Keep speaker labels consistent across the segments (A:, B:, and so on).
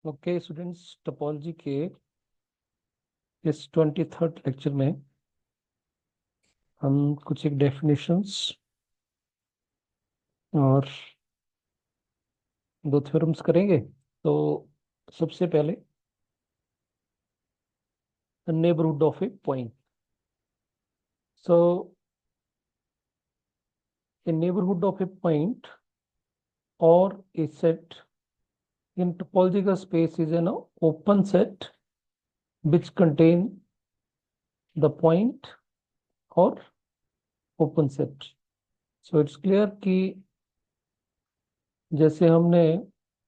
A: Okay students, topology के इस 23rd lecture में हम कुछ एक डेफिनेशंस और दो थ्योरम्स करेंगे। तो सबसे पहले neighbourhood of A point. So A neighbourhood of A point और ए set in topological space is an open set which contain the point or open set. So it's clear कि जैसे हमने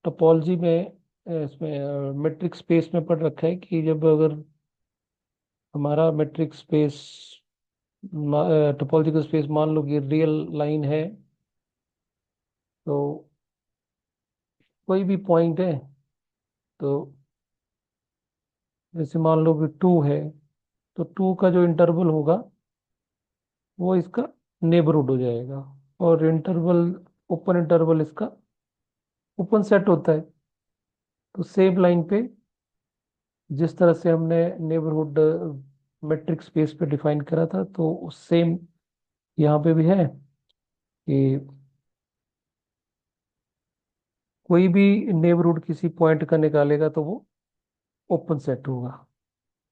A: टोपोलॉजी में इसमें मेट्रिक स्पेस में पढ़ रखा है कि जब अगर हमारा मेट्रिक स्पेस टोपोलॉजिकल स्पेस मान लो कि रियल लाइन है, तो कोई भी पॉइंट है, तो जैसे मान लो कि 2 है, तो 2 का जो इंटरवल होगा वो इसका नेबरहुड हो जाएगा, और इंटरवल ओपन इंटरवल इसका ओपन सेट होता है। तो सेम लाइन पे जिस तरह से हमने नेबरहुड मेट्रिक स्पेस पे डिफाइन करा था, तो सेम यहाँ पे भी है कि कोई भी नेबरहुड किसी पॉइंट का निकालेगा तो वो ओपन सेट होगा।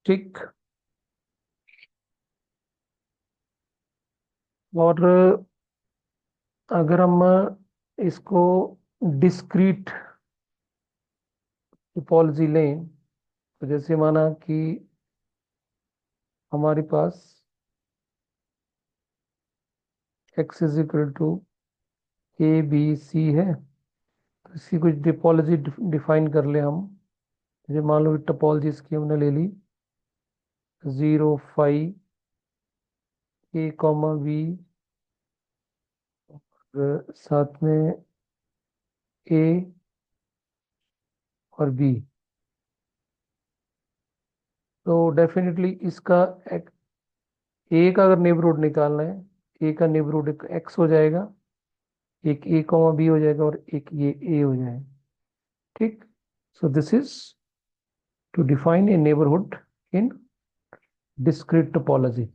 A: ठीक। और अगर हम इसको डिस्क्रीट टोपोलॉजी लें, तो जैसे माना कि हमारे पास x is equal to A B C है, तो इसकी कुछ टोपोलॉजी डिफाइन कर ले हम। जैसे मान लो टोपोलॉजी इसकी हमने ले ली 0 5 ए कॉमा बी, साथ में ए और बी। तो डेफिनेटली इसका ए का अगर नेबरहुड निकालना है, ए का नेबरहुड एक एक्स हो जाएगा, एक ए कॉमा बी हो जाएगा, और एक ये ए हो जाएगा। ठीक। So this is to define a neighbourhood in discrete topology.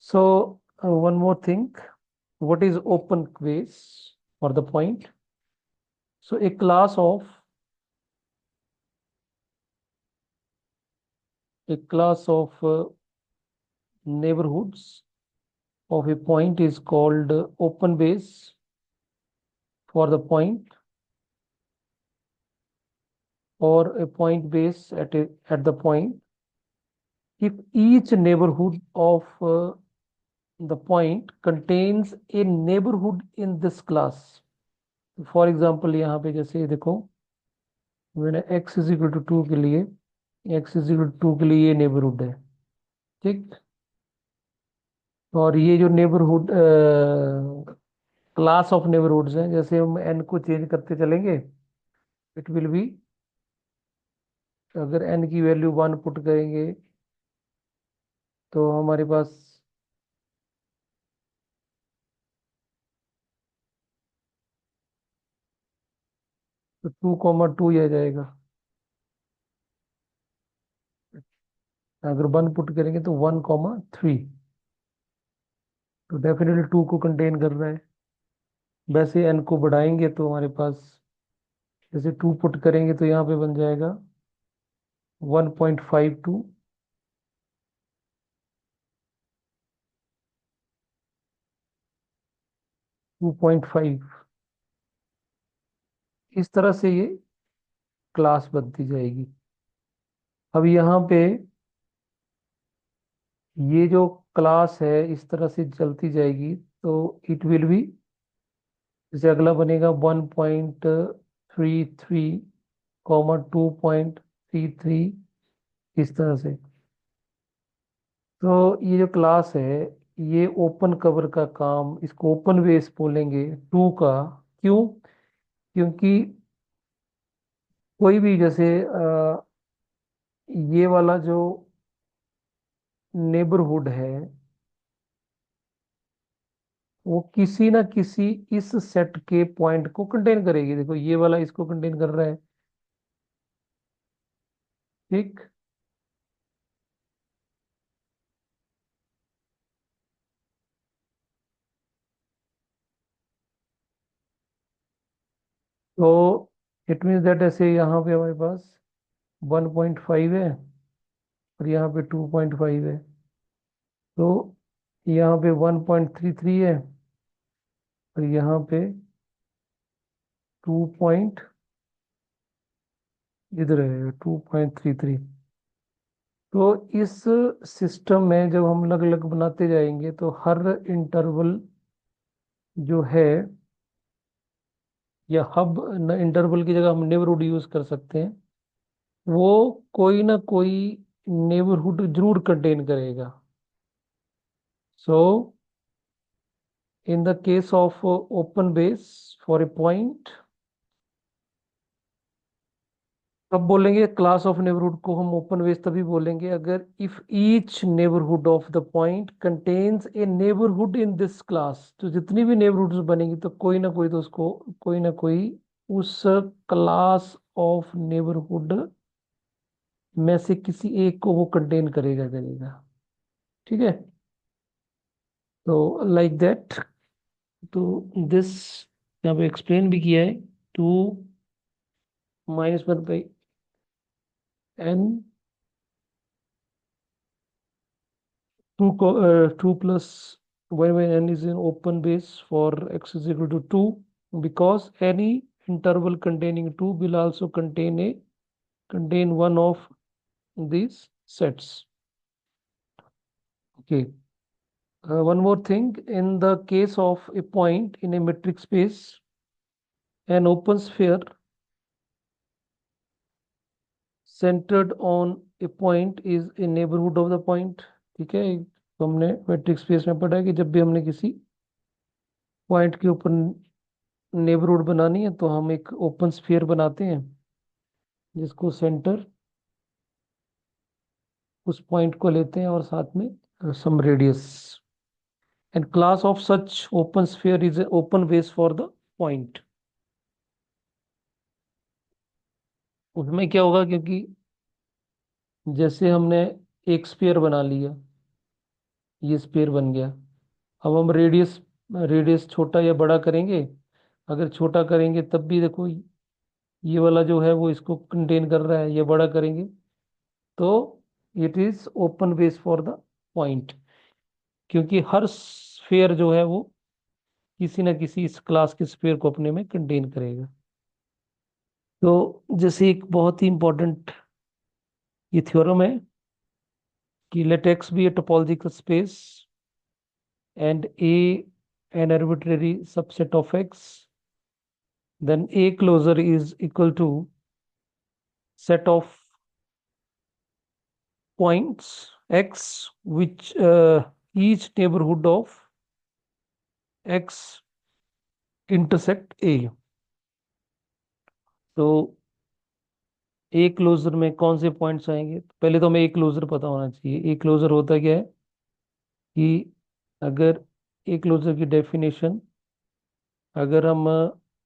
A: So one more thing, what is open base for the point? So a class of neighborhoods of a point is called open base for the point, or a point base at the point if each neighborhood of the point contains a neighborhood in this class. For example, यहाँ पे जैसे देखो, मैंने x is equal to 2 के लिए, x is equal to 2 के लिए ये नेबरहुड है। ठीक। और ये जो नेबरहुड क्लास ऑफ नेबरहुड्स हैं, जैसे हम n को चेंज करते चलेंगे, इट विल बी, अगर n की वैल्यू 1 पुट करेंगे तो हमारे पास तो 2,2 आ जाएगा। अगर 1 पुट करेंगे तो 1,3, तो डेफिनेटली 2 को कंटेन कर रहा है। वैसे n को बढ़ाएंगे तो हमारे पास, जैसे 2 पुट करेंगे तो यहाँ पे बन जाएगा 1.52, 2.5। इस तरह से ये क्लास बनती जाएगी। अब यहाँ पे ये जो क्लास है इस तरह से चलती जाएगी, तो इट विल बी, जैसे अगला बनेगा 1.33, 2.33, इस तरह से। तो ये जो क्लास है, ये ओपन कवर का काम, इसको ओपन बेस बोलेंगे 2 का। क्यों? क्योंकि कोई भी जैसे ये वाला जो नेबरहुड है, वो किसी ना किसी इस सेट के पॉइंट को कंटेन करेगी। देखो ये वाला इसको कंटेन कर रहा है, ठीक। तो इट मीन्स दैट ऐसे यहाँ पे हमारे पास 1.5 है और यहाँ पे 2.5 है, तो यहाँ पे 1.33 है और यहाँ पे 2 इधर है 2.33। तो इस सिस्टम में जब हम अलग अलग बनाते जाएंगे तो हर इंटरवल जो है, या हब, इंटरवल की जगह हम नेबरहुड यूज कर सकते हैं, वो कोई ना कोई नेबरहुड जरूर कंटेन करेगा। So in the case of open base for a point, कब बोलेंगे क्लास ऑफ नेबरहुड को हम ओपन बेस? तभी बोलेंगे अगर if each neighbourhood of the point contains A neighbourhood in this class. तो जितनी भी नेबरहुड्स बनेंगी तो कोई ना कोई तो उसको, कोई ना कोई उस क्लास ऑफ नेबरहुड में से किसी एक को वो कंटेन करेगा करेगा। ठीक है, तो लाइक दैट। तो दिस यहाँ पे एक्सप्लेन भी किया है। 2 - 1/n, 2 plus 1/n is an open base for x is equal to 2, because any interval containing 2 will also contain one of these sets. Okay. One more thing, in the case of a point in a metric space, an open sphere centered on a point is a neighborhood of the point। ठीक है, तो हमने metric space में पढ़ा है कि जब भी हमने किसी पॉइंट के ऊपर नेबरहुड बनानी है तो हम एक ओपन स्फीयर बनाते हैं जिसको सेंटर उस पॉइंट को लेते हैं और साथ में some radius, and class of such open sphere is open base for the point. उसमें क्या होगा, क्योंकि जैसे हमने एक स्फीयर बना लिया, ये स्फीयर बन गया, अब हम रेडियस रेडियस छोटा या बड़ा करेंगे। अगर छोटा करेंगे तब भी देखो ये वाला जो है वो इसको कंटेन कर रहा है, ये बड़ा करेंगे तो it is open base for the point, क्योंकि हर स्फीयर जो है वो किसी ना किसी इस क्लास के स्फीयर को अपने में कंटेन करेगा। तो जैसे एक बहुत ही इंपॉर्टेंट ये थ्योरम है कि let X be a topological space and A an arbitrary subset of x, then a closure is equal to set of points x which each neighborhood of x intersect a। तो A closure में कौन से points आएंगे? पहले तो हमें A closure पता होना चाहिए। ए क्लोजर होता क्या है कि अगर ए क्लोजर की डेफिनेशन, अगर हम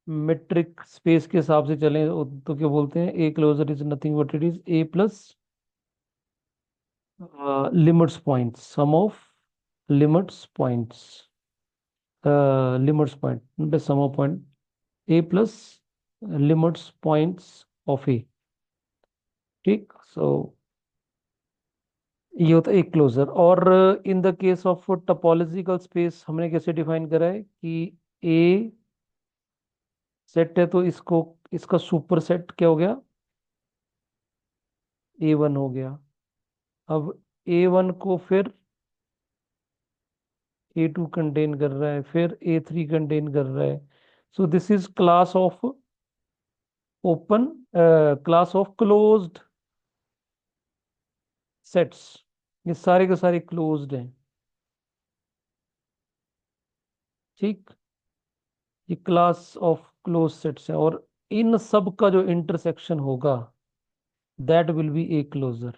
A: मेट्रिक स्पेस के हिसाब से चलें तो क्या बोलते हैं? A closure is nothing but it is A plus limits points, sum of limits points, limits point not a sum of point, a plus limits points of a। ठीक, सो ये होता है एक क्लोजर। और इन the case of topological space हमने कैसे define करा है कि ए सेट है तो इसको, इसका सुपर सेट क्या हो गया? A1 हो गया। अब A1 को फिर A2 कंटेन कर रहा है, फिर A3 कंटेन कर रहा है। सो this is class of open, class of closed sets. ये सारे के सारे क्लोज्ड हैं। ठीक, ये क्लास ऑफ क्लोज सेट्स है और इन सब का जो इंटरसेक्शन होगा that will be A closure.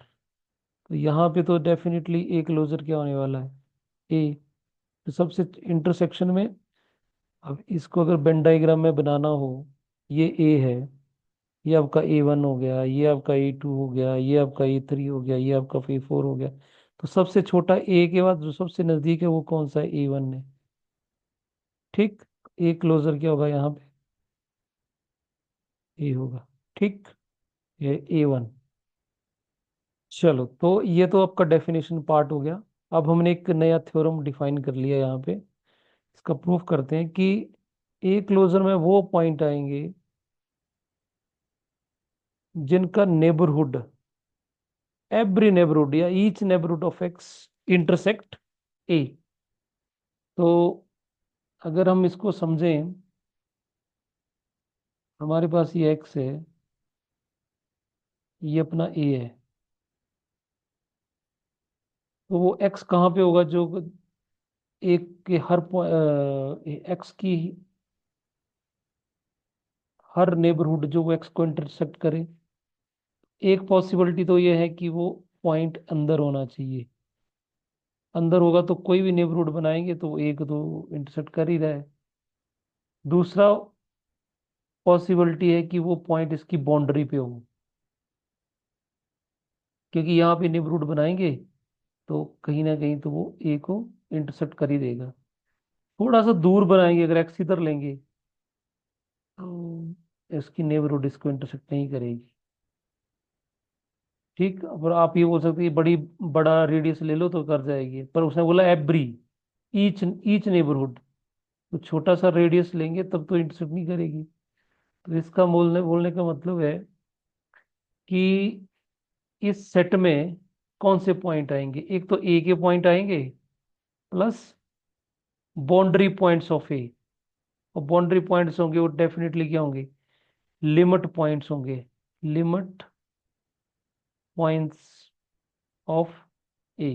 A: तो यहाँ पे तो डेफिनेटली ए क्लोजर क्या होने वाला है? ए। तो सबसे इंटरसेक्शन में, अब इसको अगर वेन डायग्राम में बनाना हो, ये ए है, ये आपका A1 हो गया, ये आपका A2 हो गया, ये आपका A3 हो गया, ये आपका A4 हो गया। तो सबसे छोटा ए के बाद जो सबसे नजदीक है वो कौन सा है? A1 है। ठीक। ए क्लोजर क्या होगा यहाँ पे? ए होगा। ठीक। ये A1। चलो, तो ये तो आपका डेफिनेशन पार्ट हो गया। अब हमने एक नया थ्योरम डिफाइन कर लिया यहाँ पे। इसका प्रूफ करते हैं कि ए क्लोजर में वो पॉइंट आएंगे जिनका नेबरहुड, एवरी नेबरहुड या each neighbourhood of X intersect A. तो अगर हम इसको समझें, हमारे पास ये एक्स है, ये अपना ए है। तो वो एक्स कहाँ पे होगा? जो एक के हर एक्स की हर नेबरहुड जो वो एक्स को इंटरसेक्ट करे। एक पॉसिबिलिटी तो ये है कि वो पॉइंट अंदर होना चाहिए। अंदर होगा तो कोई भी नेबरहुड बनाएंगे तो एक तो इंटरसेक्ट कर ही रहा है। दूसरा पॉसिबिलिटी है कि वो पॉइंट इसकी बाउंड्री पे हो, क्योंकि यहाँ पे नेबरहुड बनाएंगे तो कहीं ना कहीं तो वो ए को इंटरसेक्ट कर ही देगा। थोड़ा सा दूर बनाएंगे, अगर एक्स इधर लेंगे तो इसकी नेबरहुड इसको इंटरसेक्ट नहीं करेगी। ठीक। और आप ये बोल सकते हैं बड़ी बड़ा रेडियस ले लो तो कर जाएगी, पर उसने बोला एवरी, ईच ईच नेबरहुड। तो छोटा सा रेडियस लेंगे तब तो इंटरसेक्ट नहीं करेगी। तो इसका बोलने बोलने का मतलब है कि इस सेट में कौन से पॉइंट आएंगे? एक तो ए के पॉइंट आएंगे प्लस बाउंड्री पॉइंट्स ऑफ ए। और बाउंड्री पॉइंट्स होंगे वो डेफिनेटली क्या होंगे? लिमिट पॉइंट्स होंगे। Limit points of A.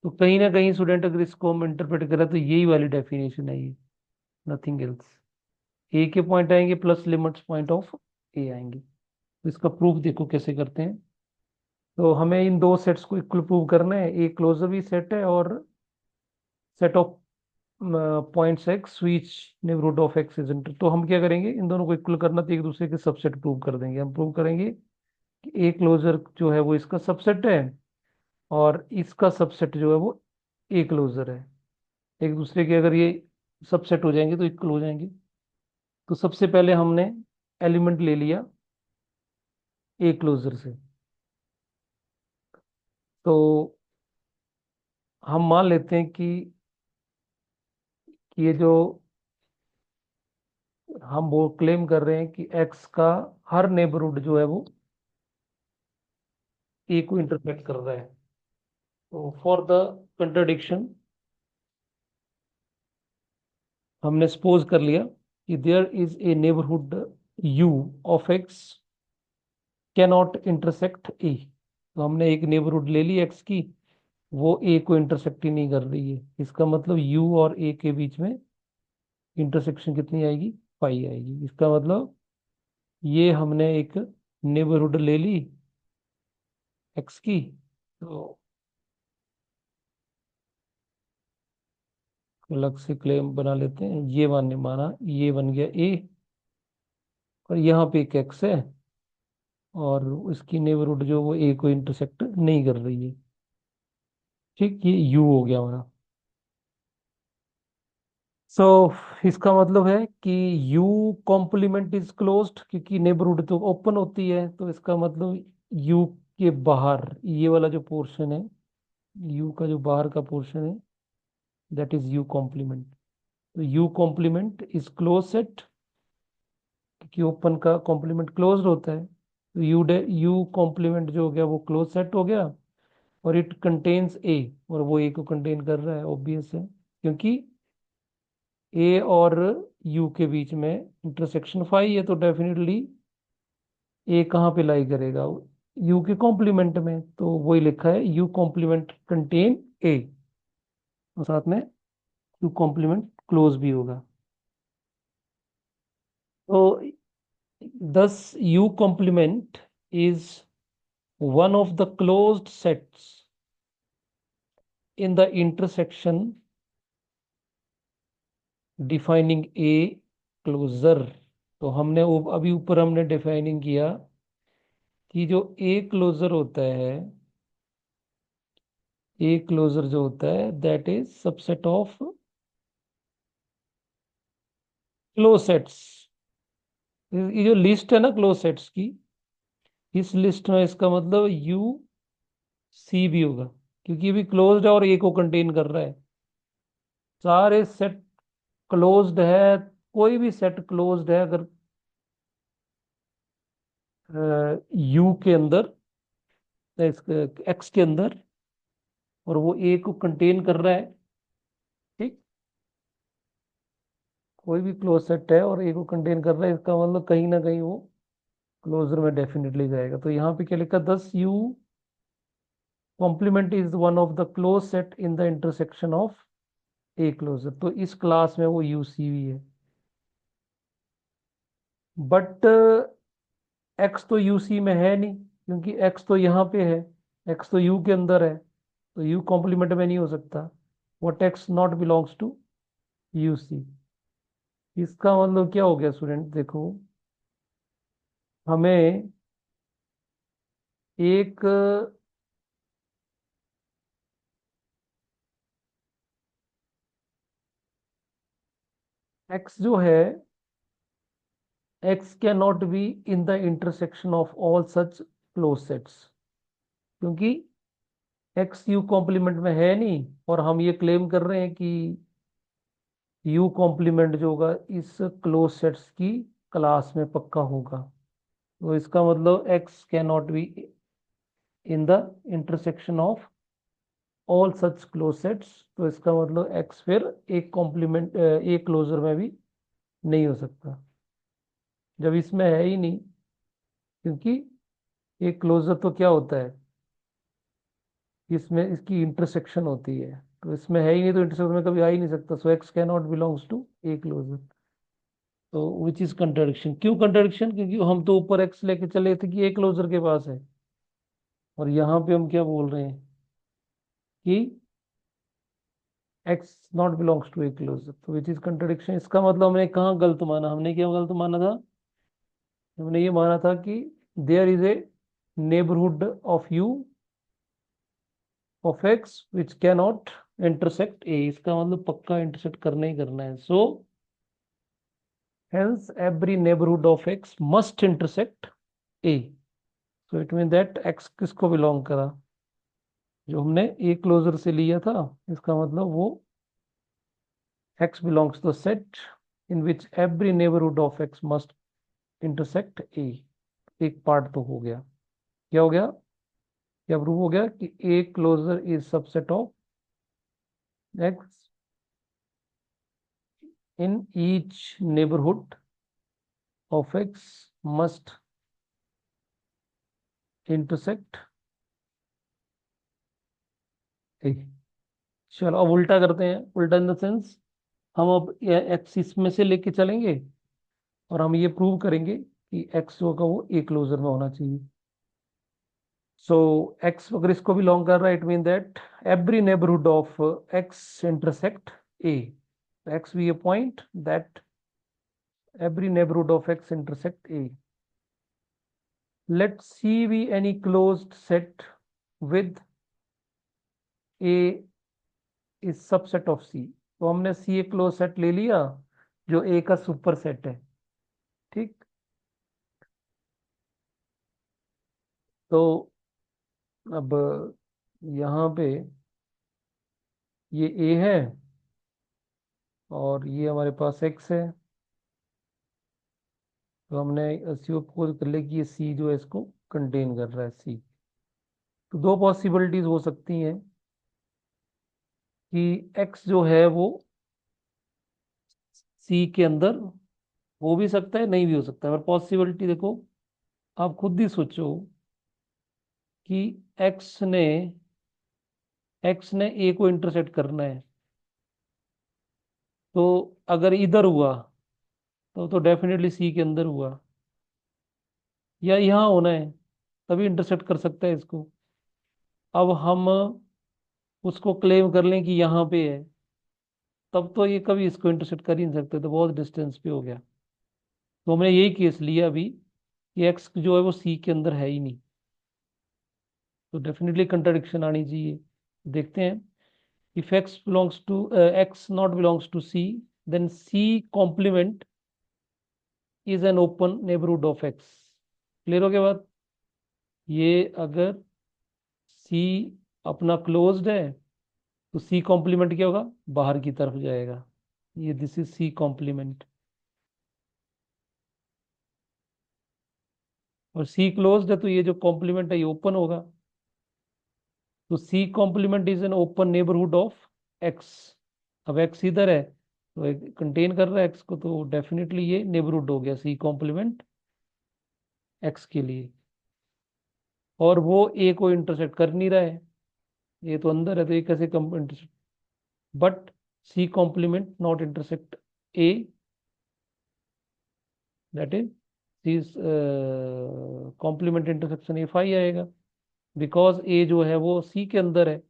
A: तो कहीं ना कहीं स्टूडेंट अगर इसको हम इंटरप्रेट करें तो यही वाली डेफिनेशन है ये, नथिंग एल्स। ए के पॉइंट आएंगे प्लस लिमिट्स पॉइंट ऑफ ए आएंगे। तो इसका प्रूफ देखो कैसे करते हैं। तो हमें इन दो सेट्स को इक्वल प्रूव करना है। ए क्लोजर भी सेट है और set of points x which neighbourhood of x is inter. तो हम क्या करेंगे, इन दोनों को इक्वल करना तो एक दूसरे के सबसेट प्रूव कर देंगे। हम प्रूव करेंगे कि ए क्लोजर जो है वो इसका सबसेट है और इसका सबसेट जो है वो ए क्लोजर है। एक दूसरे के अगर ये सबसेट हो जाएंगे तो इक्वल हो जाएंगे। तो सबसे पहले हमने एलिमेंट ले लिया ए क्लोजर से। तो हम मान लेते हैं कि ये जो हम वो क्लेम कर रहे हैं कि एक्स का हर नेबरहुड जो है वो ए को इंटरसेक्ट कर रहा है। तो फॉर द कंट्रडिक्शन हमने सपोज कर लिया कि there is a neighbourhood U of X cannot intersect A. तो हमने एक नेबरहुड ले ली एक्स की, वो ए को इंटरसेक्ट ही नहीं कर रही है। इसका मतलब यू और ए के बीच में इंटरसेक्शन कितनी आएगी? पाई आएगी। इसका मतलब ये हमने एक नेबरहुड ले ली एक्स की। तो अलग से क्लेम बना लेते हैं। ये मानने माना, ये बन गया ए, और यहाँ पे एक एक्स है और उसकी नेबरहुड जो वो ए को इंटरसेक्ट नहीं कर रही है। ठीक। ये यू हो गया हमारा। सो इसका मतलब है कि यू कॉम्प्लीमेंट इज क्लोज्ड, क्योंकि नेबरहुड तो ओपन होती है। तो इसका मतलब यू के बाहर ये वाला जो पोर्शन है, यू का जो बाहर का पोर्शन है, दैट इज यू कॉम्प्लीमेंट। तो U complement is close set, क्योंकि ओपन का कॉम्प्लीमेंट क्लोज्ड होता है। तो यू कॉम्प्लीमेंट जो हो गया वो क्लोज सेट हो गया। और इट कंटेन्स ए, और वो ए को कंटेन कर रहा है, ऑब्वियस है, क्योंकि ए और यू के बीच में इंटरसेक्शन फाई है। तो डेफिनेटली ए कहाँ पे लाई करेगा? यू के कॉम्प्लीमेंट में। तो वही लिखा है यू कॉम्प्लीमेंट कंटेन ए, और साथ में यू कॉम्प्लीमेंट क्लोज भी होगा। तो thus u complement is one of the closed sets in the intersection defining a closure। तो हमने अभी ऊपर हमने डिफाइनिंग किया कि जो ए क्लोजर होता है, ए क्लोजर जो होता है that is subset of close sets. ये जो लिस्ट है ना क्लोज सेट्स की, इस लिस्ट में इसका मतलब यू सी भी होगा, क्योंकि ये भी क्लोज्ड है और ए को कंटेन कर रहा है। सारे सेट क्लोज्ड है, कोई भी सेट क्लोज्ड है अगर यू के अंदर, एक्स के अंदर, और वो ए को कंटेन कर रहा है, ठीक, कोई भी क्लोज सेट है और ए को कंटेन कर रहा है, इसका मतलब कहीं ना कहीं वो क्लोजर में डेफिनेटली जाएगा। तो यहाँ पे क्या लिखा, thus U complement is one of the close set in the intersection of A closure. तो इस क्लास में वो यू सी भी है, बट एक्स तो यू सी में है नहीं, क्योंकि एक्स तो यहाँ पे है, एक्स तो यू के अंदर है, तो यू कॉम्प्लीमेंट में नहीं हो सकता। What X not belongs to you see. इसका मतलब क्या हो गया स्टूडेंट, देखो हमें एक एक्स जो है, x can not be in the intersection of all such close sets, क्योंकि एक्स यू कॉम्प्लीमेंट में है नहीं, और हम ये क्लेम कर रहे हैं कि यू कॉम्प्लीमेंट जो होगा इस क्लोज सेट्स की क्लास में पक्का होगा। तो इसका मतलब x can not be in the intersection of all such close sets. तो इसका मतलब एक्स फिर एक कॉम्प्लीमेंट एक क्लोजर में भी नहीं हो सकता, जब इसमें है ही नहीं, क्योंकि एक क्लोजर तो क्या होता है, इसमें इसकी इंटरसेक्शन होती है, तो इसमें है ही नहीं, तो इंटरसेक्शन में कभी आ ही नहीं सकता। So X can not belongs to A closure. तो विच इज कंट्रडिक्शन, क्यों कंट्रडिक्शन, क्योंकि हम तो ऊपर एक्स लेके चले थे कि ए क्लोजर के पास है, और यहाँ पे हम क्या बोल रहे हैं कि X not belongs to A closure, तो विच इज कंट्रडिक्शन। इसका मतलब हमने कहाँ गलत माना, हमने क्या गलत माना था, हमने ये माना था कि there is a neighbourhood of U of X which can not intersect A. इसका मतलब पक्का इंटरसेक्ट करना ही करना है। So hence every neighborhood of x must intersect a। so it means that x किसको बिलोंग करा, जो हमने ए क्लोजर से लिया था, इसका मतलब वो x belongs to the set in which every neighborhood of x must intersect a। एक पार्ट तो हो गया, क्या हो गया, क्या प्रूव हो गया कि A closure is subset of x in each neighborhood of x must intersect a। चलो अब उल्टा करते हैं, उल्टा इन द सेंस हम अब एक्स इसमें से लेके चलेंगे, और हम ये प्रूव करेंगे कि एक्स जो होगा वो ए क्लोजर में होना चाहिए। सो एक्स अगर इसको बिलोंग कर रहा है, it mean that every neighbourhood of X intersect A. X be a point that every neighborhood of x intersect a। let C be any closed set with a is subset of C। तो हमने C एक close set ले लिया जो A का super set है, ठीक। तो अब यहाँ पे ये A है और ये हमारे पास X है, तो हमने अस्यूम कर लिया कि ये C जो है इसको कंटेन कर रहा है C। तो दो पॉसिबिलिटीज हो सकती हैं कि X जो है वो C के अंदर हो भी सकता है, नहीं भी हो सकता है, पर पॉसिबिलिटी देखो, आप खुद ही सोचो कि एक्स ने ए को इंटरसेक्ट करना है, तो अगर इधर हुआ तो डेफिनेटली सी के अंदर हुआ, या यहाँ होना है तभी इंटरसेक्ट कर सकता है इसको। अब हम उसको क्लेम कर लें कि यहाँ पे है, तब तो ये कभी इसको इंटरसेक्ट कर ही नहीं सकते, तो बहुत डिस्टेंस पे हो गया। तो हमने यही केस लिया अभी कि एक्स जो है वो सी के अंदर है ही नहीं, तो डेफिनेटली कंट्राडिक्शन आनी चाहिए। देखते हैं, if X belongs to X not belongs to C, then C complement is an open neighbourhood of X. Clear हो गया बात? ये अगर सी अपना क्लोज्ड है तो सी कॉम्प्लीमेंट क्या होगा, बाहर की तरफ जाएगा। ये दिस इज सी कॉम्प्लीमेंट। और सी क्लोज्ड है तो ये जो कॉम्प्लीमेंट है ये ओपन होगा। तो C complement is an open neighbourhood of X. अब एक्स इधर है तो कंटेन कर रहा है एक्स को, तो डेफिनेटली ये नेबरहुड हो गया सी कॉम्प्लीमेंट एक्स के लिए। और वो ए को इंटरसेक्ट कर नहीं रहा है, ये तो अंदर है, तो ये कैसे कम intersect? But C complement not intersect A, that is C complement intersection A phi आएगा, बिकॉज ए जो है वो सी के अंदर है।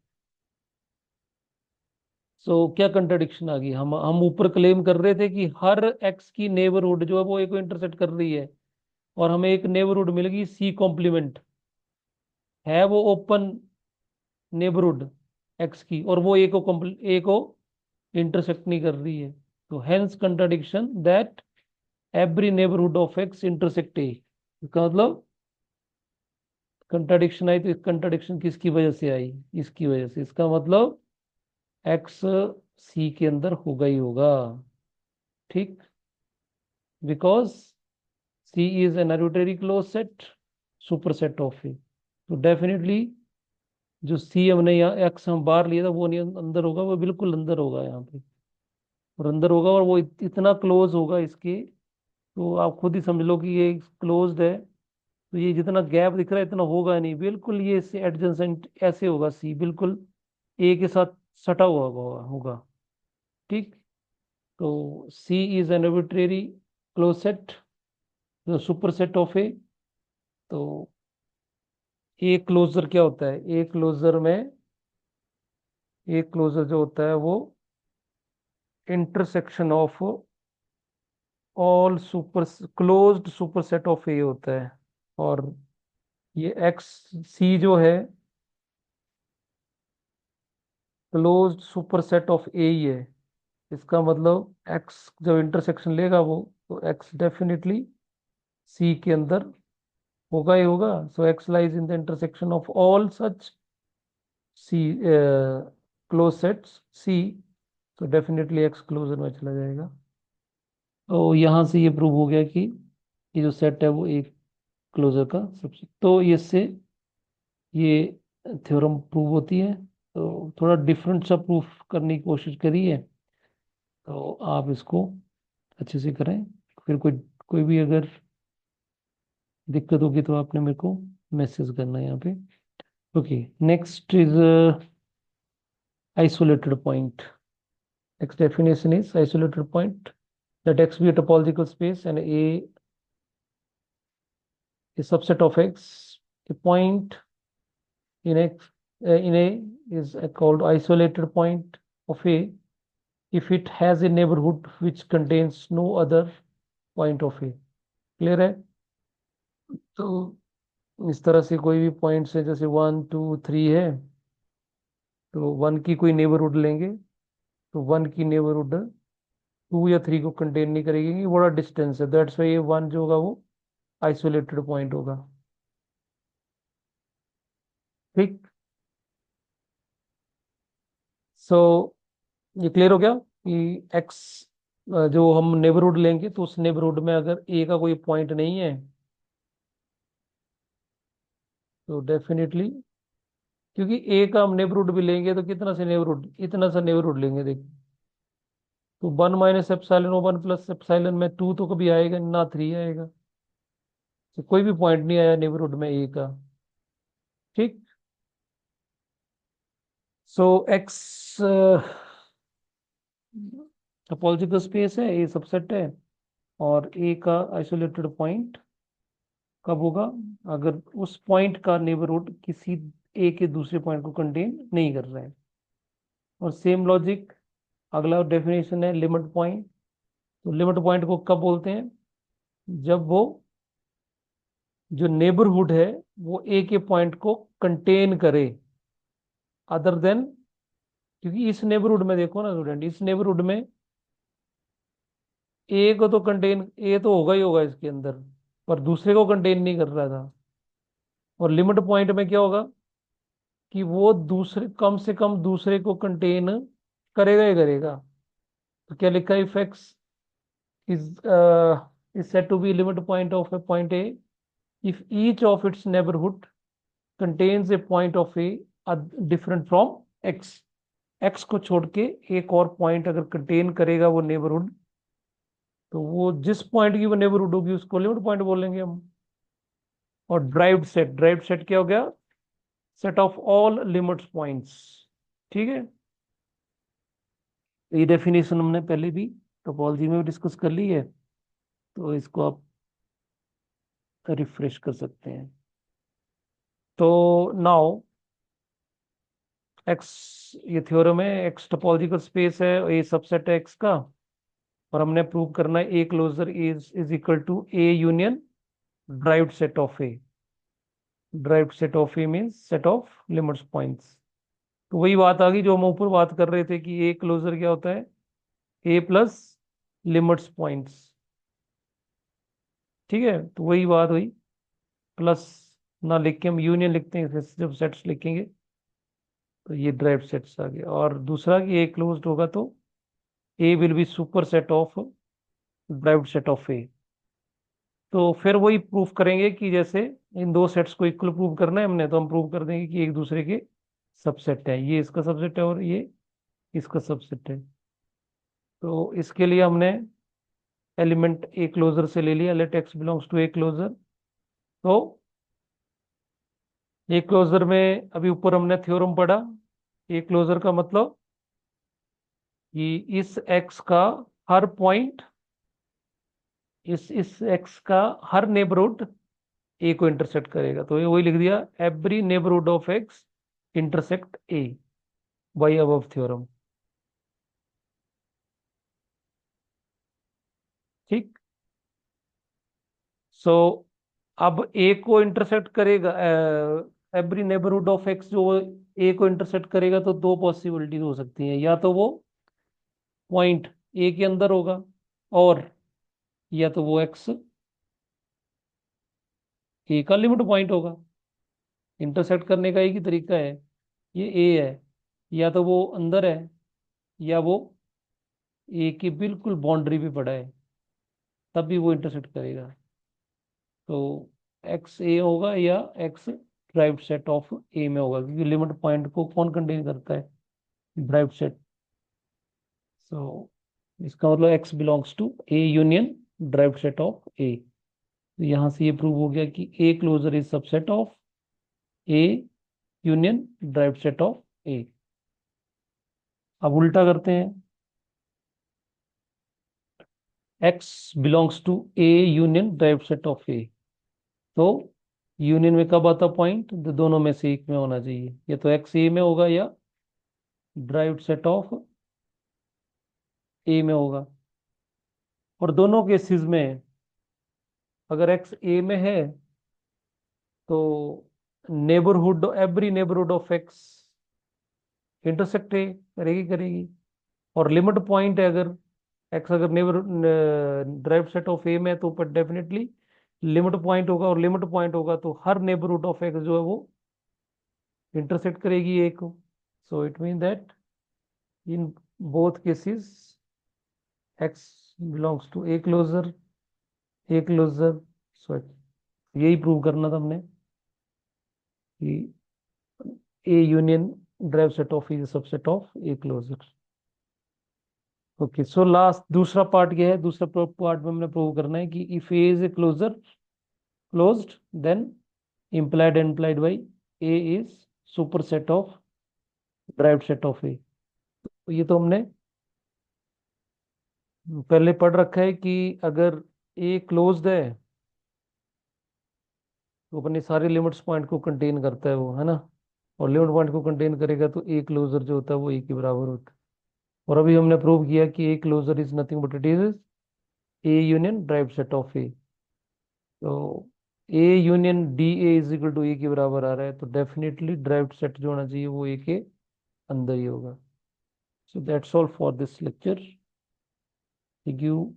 A: सो क्या कंट्राडिक्शन आ गई? हम ऊपर क्लेम कर रहे थे कि हर एक्स की नेबरहुड जो है वो ए को इंटरसेक्ट कर रही है, और हमें एक नेबरहुड मिल गई सी कॉम्प्लीमेंट, है वो ओपन नेबरहुड एक्स की, और वो ए को इंटरसेक्ट नहीं कर रही है। तो hence contradiction that every neighbourhood of X intersect A. इसका मतलब कंट्राडिक्शन आई, तो इस कंट्राडिक्शन किसकी वजह से आई? इसकी वजह से। इसका मतलब एक्स सी के अंदर होगा ही होगा, ठीक, because C is an arbitrary close set, super set of A. तो डेफिनेटली जो सी हमने यहाँ एक्स हम बाहर लिया था वो नहीं अंदर होगा, वो बिल्कुल अंदर होगा यहाँ पे, और अंदर होगा, और वो इतना क्लोज होगा इसके, तो आप खुद ही समझ लो कि ये क्लोज्ड है। तो ये जितना गैप दिख रहा है इतना होगा नहीं, बिल्कुल ये इससे एडजेसेंट ऐसे होगा, सी बिल्कुल ए के साथ सटा हुआ होगा। ठीक। तो C is an arbitrary close set, super set of A. तो ए क्लोजर क्या होता है? ए क्लोजर में, ए क्लोजर जो होता है वो intersection of all super closed super set of A होता है। और ये एक्स सी जो है closed super set of A ही है। इसका मतलब एक्स जब इंटरसेक्शन लेगा वो, तो एक्स डेफिनेटली सी के अंदर होगा ही होगा। So X lies in the intersection of all such C close sets C, तो डेफिनेटली एक्स क्लोजर में चला जाएगा। तो यहाँ से ये प्रूव हो गया कि ये जो सेट है वो एक क्लोजर का सबसेट। तो इससे ये थ्योरम प्रूव होती है। तो थोड़ा डिफरेंट सा प्रूफ करने की कोशिश करी है, तो आप इसको अच्छे से करें। फिर कोई कोई भी अगर दिक्कत होगी तो आपने मेरे को मैसेज करना है यहाँ पे। Okay, next is isolated point. Next definition is isolated point. Let X be a topological space and A is subset of X. A point in X in A is called isolated point of A if it has a neighborhood which contains no other point of A. Clear है? तो इस तरह से कोई भी point है, जैसे 1 2 3 है, तो 1 की कोई नेबरहुड लेंगे, तो 1 की नेबरहुड 2 या 3 को कंटेन नहीं करेगी, ये बड़ा डिस्टेंस है, दैट्स वाई ये 1 जो होगा वो आइसोलेटेड पॉइंट होगा। ठीक। सो ये क्लियर हो गया कि एक्स जो हम नेबरहुड लेंगे तो उस नेबरहुड में अगर ए का कोई पॉइंट नहीं है, तो डेफिनेटली, क्योंकि ए का हम नेबरहुड भी लेंगे तो कितना से नेबरहुड, इतना सा नेबरहुड लेंगे देख, तो 1 - एप्सिलॉन 1 + एप्सिलॉन में 2 तो कभी आएगा नहीं, ना 3 आएगा, तो कोई भी पॉइंट नहीं आया नेबरहुड में ए का। ठीक। सो एक्स टोपोलॉजिकल स्पेस है, ए सबसेट है, और ए का आइसोलेटेड पॉइंट कब होगा? अगर उस पॉइंट का नेबरहुड किसी ए के दूसरे पॉइंट को कंटेन नहीं कर रहा है। और सेम लॉजिक अगला डेफिनेशन है लिमिट पॉइंट। तो लिमिट पॉइंट को कब बोलते हैं? जब वो जो नेबरहुड है वो ए के पॉइंट को कंटेन करे, अदर देन, क्योंकि इस नेबरहुड में देखो ना स्टूडेंट, इस नेबरहुड में ए को तो कंटेन, ए तो होगा ही होगा इसके अंदर, पर दूसरे को कंटेन नहीं कर रहा था। और लिमिट पॉइंट में क्या होगा कि वो दूसरे, कम से कम दूसरे को कंटेन करेगा ही करेगा। तो क्या लिखा है, if x is said to be limit point of a point A if each of its neighborhood contains a point of A different from X। X को छोड़ के एक और पॉइंट अगर कंटेन करेगा वो नेबरहुड, तो वो जिस पॉइंट की वो नेबरहुड होगी उसको लिमिट पॉइंट बोलेंगे हम। और ड्राइव्ड सेट क्या हो गया, set of all limits points. ठीक है, तो ये डेफिनेशन हमने पहले भी टोपोलॉजी में भी डिस्कस कर ली है, तो इसको आप रिफ्रेश कर सकते हैं। तो नाउ एक्स, ये थ्योरम है, एक्स टोपोलॉजिकल स्पेस है, ए सबसेट है एक्स का, और हमने प्रूव करना है A closure is equal to A union derived set of A. Derived set of A means set of limits points. तो वही बात आ गई जो हम ऊपर बात कर रहे थे कि ए क्लोजर क्या होता है, ए प्लस लिमिट्स पॉइंट्स। ठीक है, तो वही बात हुई, प्लस ना लिख के हम यूनियन लिखते हैं, फिर जब सेट्स लिखेंगे तो ये ड्राइव्ड सेट्स आ गए। और दूसरा कि ए क्लोज्ड होगा तो A will be super set of derived set of A. तो फिर वही प्रूफ करेंगे कि जैसे इन दो सेट्स को इक्वल प्रूव करना है हमने, तो हम प्रूव कर देंगे कि एक दूसरे के सबसेट है, ये इसका सबसेट है और ये इसका सबसेट है। तो इसके लिए हमने एलिमेंट ए क्लोजर से ले लिया, let X belongs to A closure. तो ए क्लोजर में अभी ऊपर हमने थ्योरम पढ़ा, ए क्लोजर का मतलब कि इस एक्स का हर पॉइंट, इस एक्स का हर नेबरहुड ए को इंटरसेक्ट करेगा। तो ये वही लिख दिया, every neighbourhood of X intersect A by above theorem. ठीक, सो अब ए को इंटरसेक्ट करेगा, एवरी नेबरहुड ऑफ एक्स जो ए को इंटरसेक्ट करेगा, तो दो पॉसिबिलिटीज हो सकती हैं, या तो वो पॉइंट ए के अंदर होगा, और या तो वो एक्स ए का लिमिट पॉइंट होगा। इंटरसेक्ट करने का एक ही तरीका है, ये ए है, या तो वो अंदर है या वो ए की बिल्कुल बाउंड्री पे पड़ा है, तब भी वो इंटरसेक्ट करेगा। तो एक्स ए होगा या एक्स ड्राइव्ड सेट ऑफ ए में होगा, क्योंकि लिमिट पॉइंट को कौन कंटेन करता है, ड्राइव्ड सेट। सो इसका मतलब X belongs to A union derived set of A. तो यहां से ये प्रूव हो गया कि A closure is subset of A union derived set of A. अब उल्टा करते हैं, X belongs to A union derived set of A. तो यूनियन में कब आता पॉइंट, तो दोनों में से एक में होना चाहिए, या तो एक्स ए में होगा या ड्राइव्ड सेट ऑफ ए में होगा। और दोनों केसेस में अगर एक्स ए में है तो neighbourhood, every neighbourhood of X intersect है, करेगी करेगी। और लिमिट पॉइंट है, अगर एक्स अगर नेबर ड्राइव सेट ऑफ ए में है तो पर डेफिनेटली लिमिट पॉइंट होगा, और लिमिट पॉइंट होगा तो हर नेबरहुड ऑफ एक्स जो है वो इंटरसेक्ट करेगी ए को। So it mean that in both cases X belongs to A closure, A closure. So यही प्रूव करना था हमने कि A union drive set of is subset of A closure. Okay, so last दूसरा part ये है, दूसरा पार्ट में हमने प्रूव करना है कि if A is A closure closed then implied by A is super set of derived set of A. तो ये तो हमने पहले पढ़ रखा है कि अगर ए क्लोज्ड है तो अपने सारे लिमिट्स पॉइंट को कंटेन करता है वो, है ना, और लिमिट पॉइंट को कंटेन करेगा तो ए क्लोजर जो होता है वो ए के बराबर होता है। और अभी हमने प्रूव किया कि A closure is nothing but it is A union derived set of A. तो A union D A is equal to A के बराबर आ रहा है, तो डेफिनेटली ड्राइव्ड सेट जो होना चाहिए वो ए के अंदर ही होगा। So that's all for this lecture. Thank you.